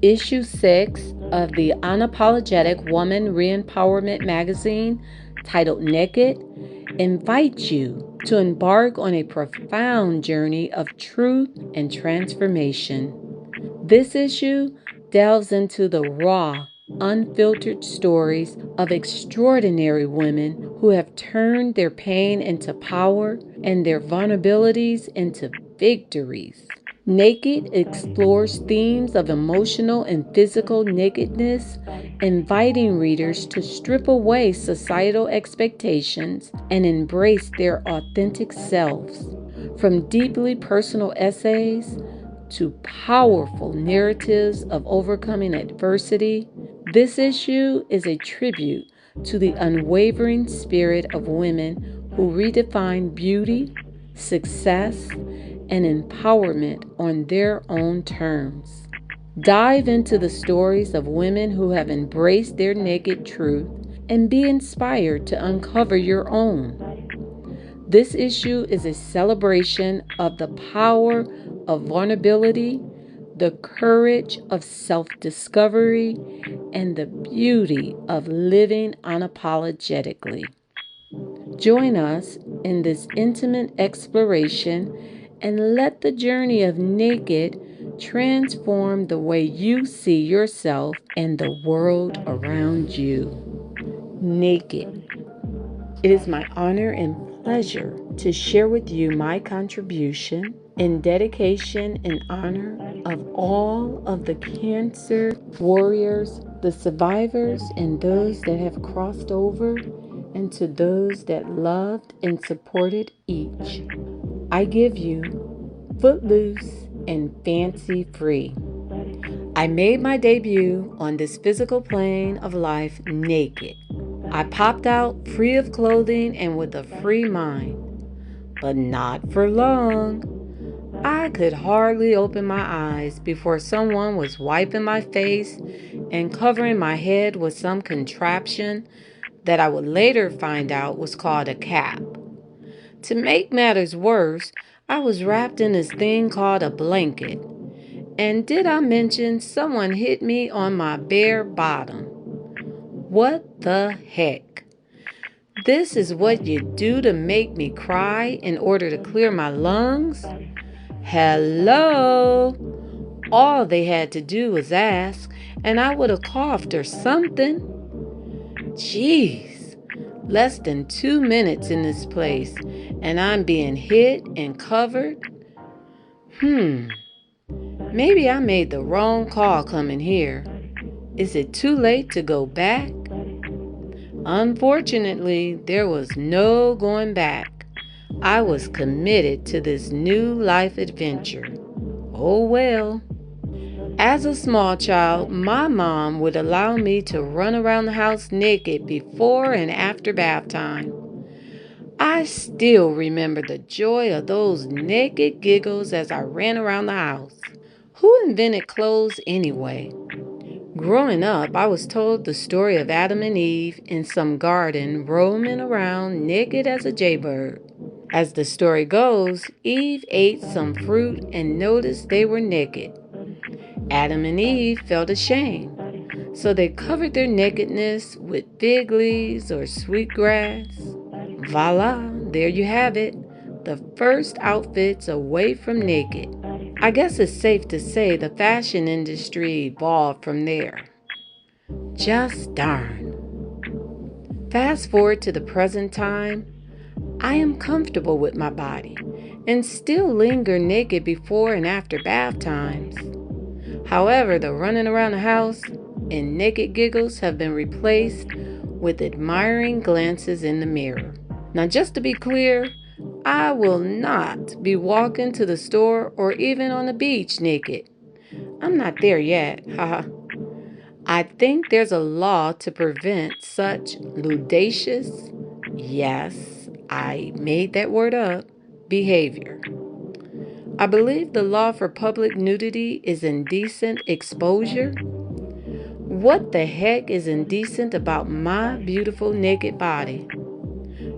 Issue 6 of the Unapologetic Woman Rempowerment magazine, titled Naked, invites you to embark on a profound journey of truth and transformation. This issue delves into the raw, unfiltered stories of extraordinary women who have turned their pain into power and their vulnerabilities into victories. Naked explores themes of emotional and physical nakedness, inviting readers to strip away societal expectations and embrace their authentic selves. From deeply personal essays to powerful narratives of overcoming adversity, this issue is a tribute to the unwavering spirit of women who redefine beauty, success, and empowerment on their own terms. Dive into the stories of women who have embraced their naked truth and be inspired to uncover your own. This issue is a celebration of the power of vulnerability, the courage of self-discovery, and the beauty of living unapologetically. Join us in this intimate exploration and let the journey of naked transform the way you see yourself and the world around you. Naked. It is my honor and pleasure to share with you my contribution in dedication and honor of all of the cancer warriors, the survivors, and those that have crossed over, and to those that loved and supported each. I give you Footloose and Fancy Free. I made my debut on this physical plane of life naked. I popped out free of clothing and with a free mind, but not for long. I could hardly open my eyes before someone was wiping my face and covering my head with some contraption that I would later find out was called a cap. To make matters worse, I was wrapped in this thing called a blanket. And did I mention someone hit me on my bare bottom? What the heck? This is what you do to make me cry in order to clear my lungs? Hello? All they had to do was ask, and I would have coughed or something. Jeez, less than 2 minutes in this place, and I'm being hit and covered? Maybe I made the wrong call coming here. Is it too late to go back? Unfortunately, there was no going back. I was committed to this new life adventure. Oh well. As a small child, my mom would allow me to run around the house naked before and after bath time. I still remember the joy of those naked giggles as I ran around the house. Who invented clothes anyway? Growing up, I was told the story of Adam and Eve in some garden roaming around naked as a jaybird. As the story goes, Eve ate some fruit and noticed they were naked. Adam and Eve felt ashamed, so they covered their nakedness with fig leaves or sweet grass. Voila, there you have it, the first outfits away from naked. I guess it's safe to say the fashion industry evolved from there. Just darn. Fast forward to the present time, I am comfortable with my body and still linger naked before and after bath times. However, the running around the house and naked giggles have been replaced with admiring glances in the mirror. Now, just to be clear, I will not be walking to the store or even on the beach naked. I'm not there yet, haha. I think there's a law to prevent such ludacious, yes, I made that word up, behavior. I believe the law for public nudity is indecent exposure. What the heck is indecent about my beautiful naked body?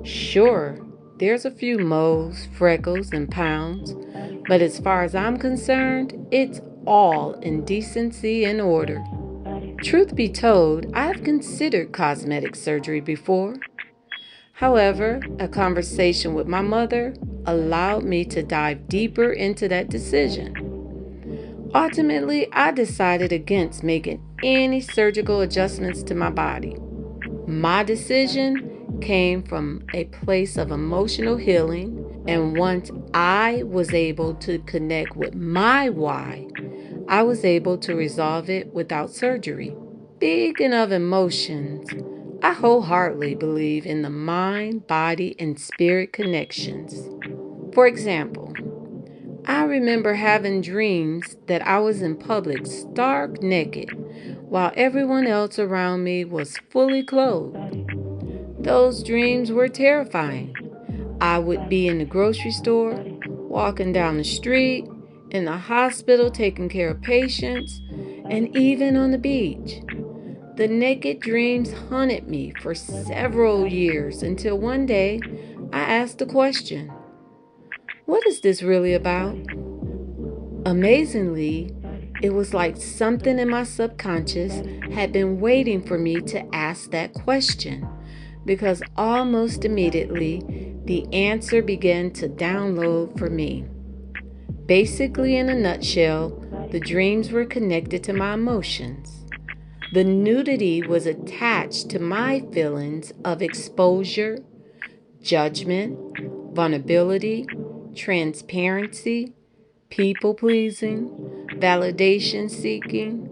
Sure, there's a few moles, freckles, and pounds, but as far as I'm concerned, it's all in decency and order. Truth be told, I have considered cosmetic surgery before. However, a conversation with my mother allowed me to dive deeper into that decision. Ultimately, I decided against making any surgical adjustments to my body. My decision came from a place of emotional healing, and once I was able to connect with my why, I was able to resolve it without surgery. Speaking of emotions, I wholeheartedly believe in the mind, body, and spirit connections. For example, I remember having dreams that I was in public stark naked while everyone else around me was fully clothed. Those dreams were terrifying. I would be in the grocery store, walking down the street, in the hospital taking care of patients, and even on the beach. The naked dreams haunted me for several years until one day I asked the question, what is this really about? Amazingly, it was like something in my subconscious had been waiting for me to ask that question, because almost immediately the answer began to download for me. Basically, in a nutshell, the dreams were connected to my emotions. The nudity was attached to my feelings of exposure, judgment, vulnerability, transparency, people pleasing, validation seeking,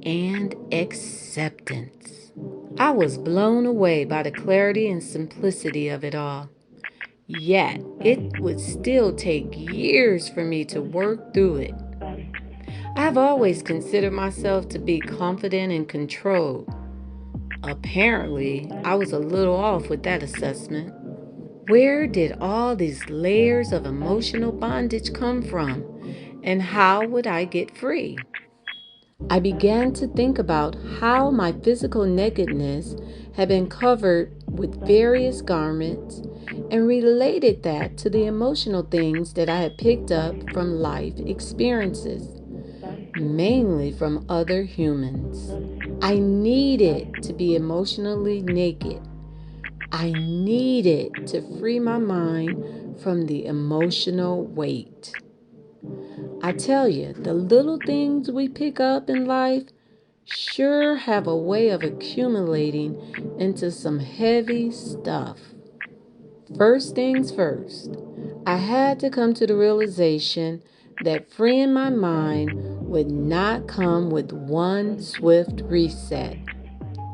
and acceptance. I was blown away by the clarity and simplicity of it all. Yet, it would still take years for me to work through it. I've always considered myself to be confident and controlled. Apparently, I was a little off with that assessment. Where did all these layers of emotional bondage come from, and how would I get free? I began to think about how my physical nakedness had been covered with various garments and related that to the emotional things that I had picked up from life experiences, mainly from other humans. I needed to be emotionally naked. I needed to free my mind from the emotional weight. I tell you, the little things we pick up in life sure have a way of accumulating into some heavy stuff. First things first, I had to come to the realization that freeing my mind would not come with one swift reset.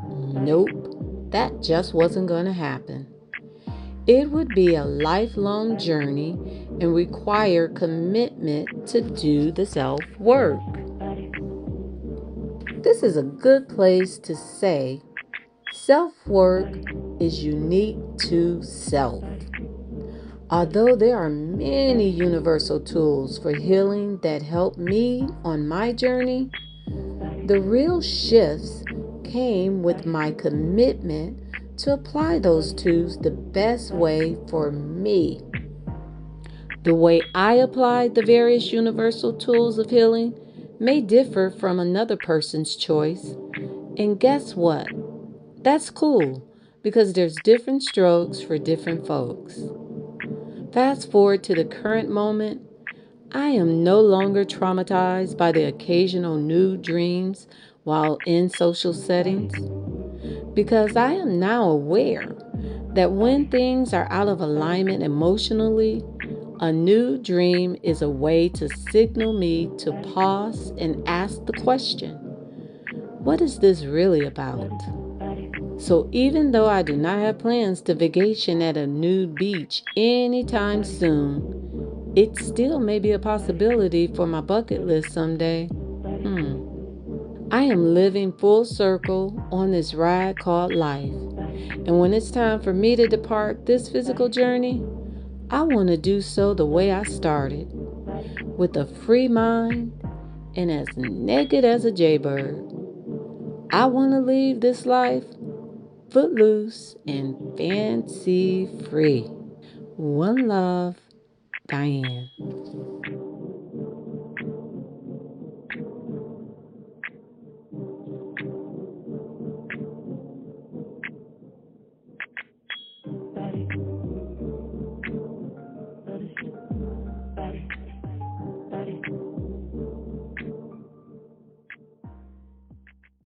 Nope, that just wasn't going to happen. It would be a lifelong journey and require commitment to do the self-work. This is a good place to say self-work is unique to self. Although there are many universal tools for healing that help me on my journey, the real shifts came with my commitment to apply those tools the best way for me. The way I applied the various universal tools of healing may differ from another person's choice. And guess what? That's cool, because there's different strokes for different folks. Fast forward to the current moment, I am no longer traumatized by the occasional nude dreams while in social settings, because I am now aware that when things are out of alignment emotionally, a new dream is a way to signal me to pause and ask the question, what is this really about? So even though I do not have plans to vacation at a nude beach anytime soon, it still may be a possibility for my bucket list someday. I am living full circle on this ride called life. And when it's time for me to depart this physical journey, I want to do so the way I started, with a free mind and as naked as a jaybird. I want to leave this life footloose and fancy free. One love, Diane.